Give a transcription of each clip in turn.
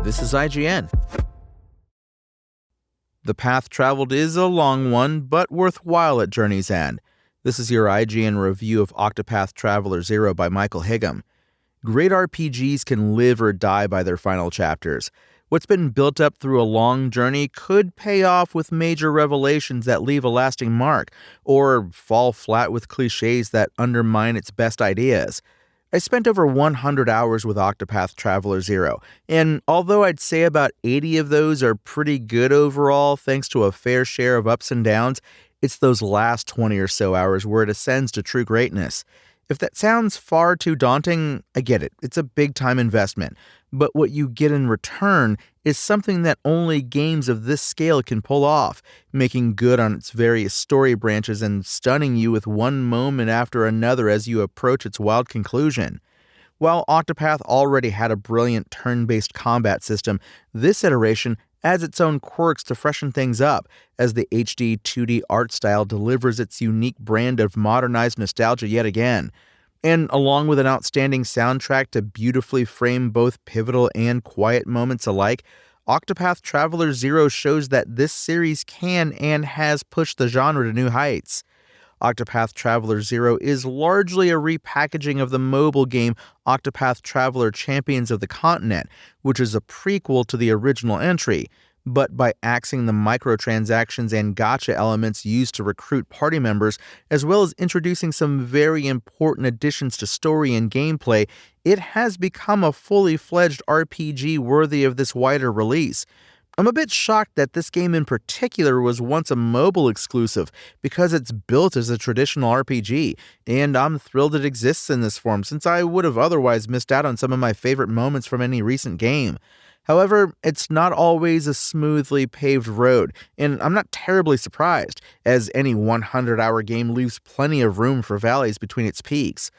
This is IGN. The path traveled is a long one, but worthwhile at journey's end. This is your IGN review of Octopath Traveler 0 by Michael Higham. Great RPGs can live or die by their final chapters. What's been built up through a long journey could pay off with major revelations that leave a lasting mark, or fall flat with cliches that undermine its best ideas. I spent over 100 hours with Octopath Traveler 0, and although I'd say about 80 of those are pretty good overall thanks to a fair share of ups and downs, it's those last 20 or so hours where it ascends to true greatness. If that sounds far too daunting, I get it. It's a big-time investment. But what you get in return is something that only games of this scale can pull off, making good on its various story branches and stunning you with one moment after another as you approach its wild conclusion. While Octopath already had a brilliant turn-based combat system, this iteration adds its own quirks to freshen things up, as the HD 2D art style delivers its unique brand of modernized nostalgia yet again. And along with an outstanding soundtrack to beautifully frame both pivotal and quiet moments alike, Octopath Traveler 0 shows that this series can and has pushed the genre to new heights. Octopath Traveler 0 is largely a repackaging of the mobile game Octopath Traveler Champions of the Continent, which is a prequel to the original entry, but by axing the microtransactions and gacha elements used to recruit party members, as well as introducing some very important additions to story and gameplay, it has become a fully fledged RPG worthy of this wider release. I'm a bit shocked that this game in particular was once a mobile exclusive, because it's built as a traditional RPG, and I'm thrilled it exists in this form since I would have otherwise missed out on some of my favorite moments from any recent game. However, it's not always a smoothly paved road, and I'm not terribly surprised, as any 100-hour game leaves plenty of room for valleys between its peaks.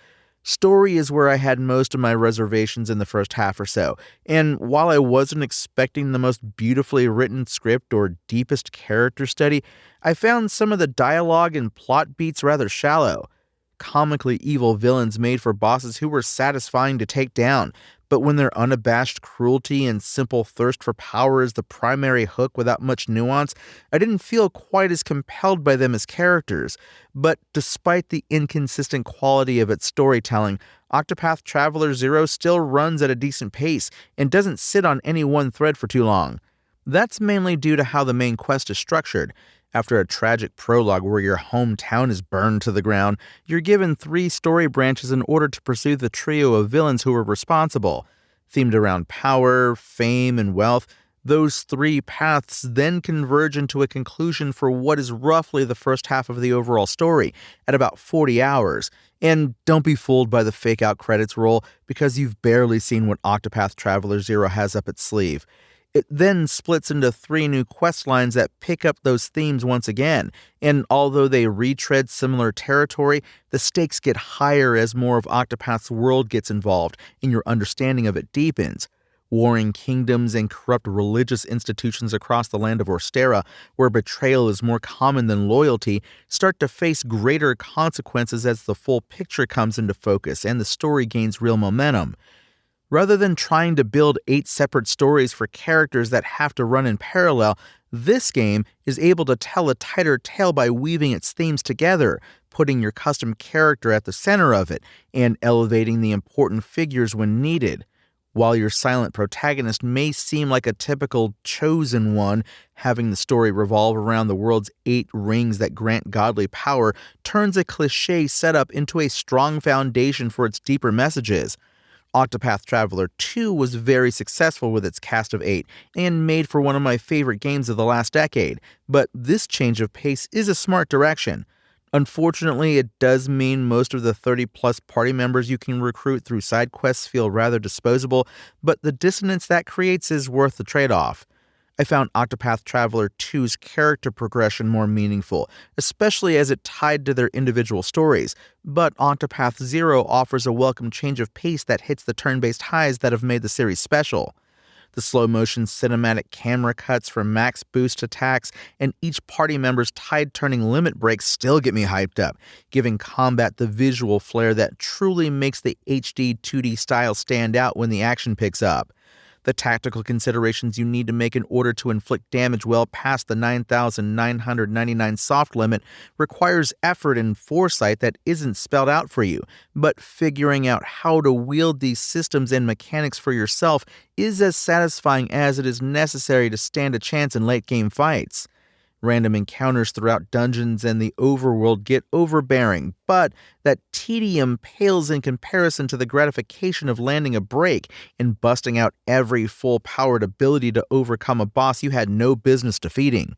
Story is where I had most of my reservations in the first half or so, and while I wasn't expecting the most beautifully written script or deepest character study, I found some of the dialogue and plot beats rather shallow. Comically evil villains made for bosses who were satisfying to take down, but when their unabashed cruelty and simple thirst for power is the primary hook without much nuance, I didn't feel quite as compelled by them as characters. But despite the inconsistent quality of its storytelling, Octopath Traveler 0 still runs at a decent pace and doesn't sit on any one thread for too long. That's mainly due to how the main quest is structured. After a tragic prologue where your hometown is burned to the ground, you're given 3 story branches in order to pursue the trio of villains who were responsible. Themed around power, fame, and wealth, those 3 paths then converge into a conclusion for what is roughly the first half of the overall story, at about 40 hours. And don't be fooled by the fake-out credits roll, because you've barely seen what Octopath Traveler 0 has up its sleeve. It then splits into 3 new quest lines that pick up those themes once again, and although they retread similar territory, the stakes get higher as more of Octopath's world gets involved and your understanding of it deepens. Warring kingdoms and corrupt religious institutions across the land of Orstera, where betrayal is more common than loyalty, start to face greater consequences as the full picture comes into focus and the story gains real momentum. Rather than trying to build 8 separate stories for characters that have to run in parallel, this game is able to tell a tighter tale by weaving its themes together, putting your custom character at the center of it, and elevating the important figures when needed. While your silent protagonist may seem like a typical chosen one, having the story revolve around the world's 8 rings that grant godly power turns a cliché setup into a strong foundation for its deeper messages. Octopath Traveler 2 was very successful with its cast of 8 and made for one of my favorite games of the last decade, but this change of pace is a smart direction. Unfortunately, it does mean most of the 30-plus party members you can recruit through side quests feel rather disposable, but the dissonance that creates is worth the trade-off. I found Octopath Traveler 2's character progression more meaningful, especially as it tied to their individual stories, but Octopath 0 offers a welcome change of pace that hits the turn-based highs that have made the series special. The slow-motion cinematic camera cuts for max boost attacks and each party member's tide-turning limit breaks still get me hyped up, giving combat the visual flair that truly makes the HD 2D style stand out when the action picks up. the tactical considerations you need to make in order to inflict damage well past the 9,999 soft limit requires effort and foresight that isn't spelled out for you, but figuring out how to wield these systems and mechanics for yourself is as satisfying as it is necessary to stand a chance in late-game fights. Random encounters throughout dungeons and the overworld get overbearing, but that tedium pales in comparison to the gratification of landing a break and busting out every full-powered ability to overcome a boss you had no business defeating.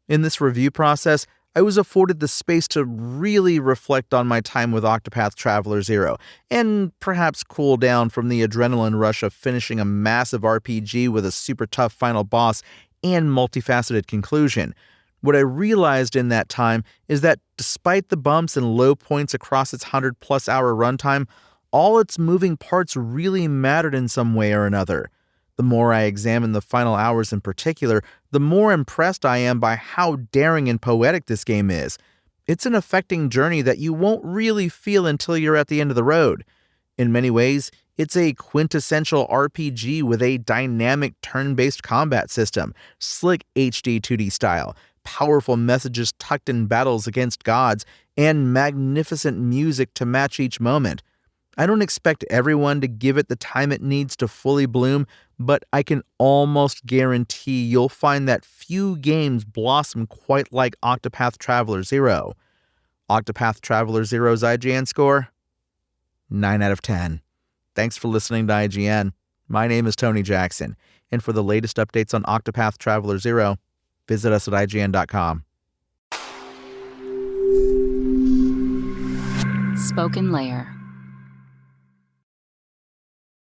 In this review process, I was afforded the space to really reflect on my time with Octopath Traveler 0, and perhaps cool down from the adrenaline rush of finishing a massive RPG with a super tough final boss and multifaceted conclusion. What I realized in that time is that despite the bumps and low points across its 100-plus hour runtime, all its moving parts really mattered in some way or another. The more I examine the final hours in particular, the more impressed I am by how daring and poetic this game is. It's an affecting journey that you won't really feel until you're at the end of the road. In many ways, it's a quintessential RPG with a dynamic turn-based combat system, slick HD 2D style, powerful messages tucked in battles against gods, and magnificent music to match each moment. I don't expect everyone to give it the time it needs to fully bloom, but I can almost guarantee you'll find that few games blossom quite like Octopath Traveler 0. Octopath Traveler 0's IGN score? 9 out of 10. Thanks for listening to IGN. My name is Tony Jackson, and for the latest updates on Octopath Traveler 0, visit us at IGN.com. Spoken Layer.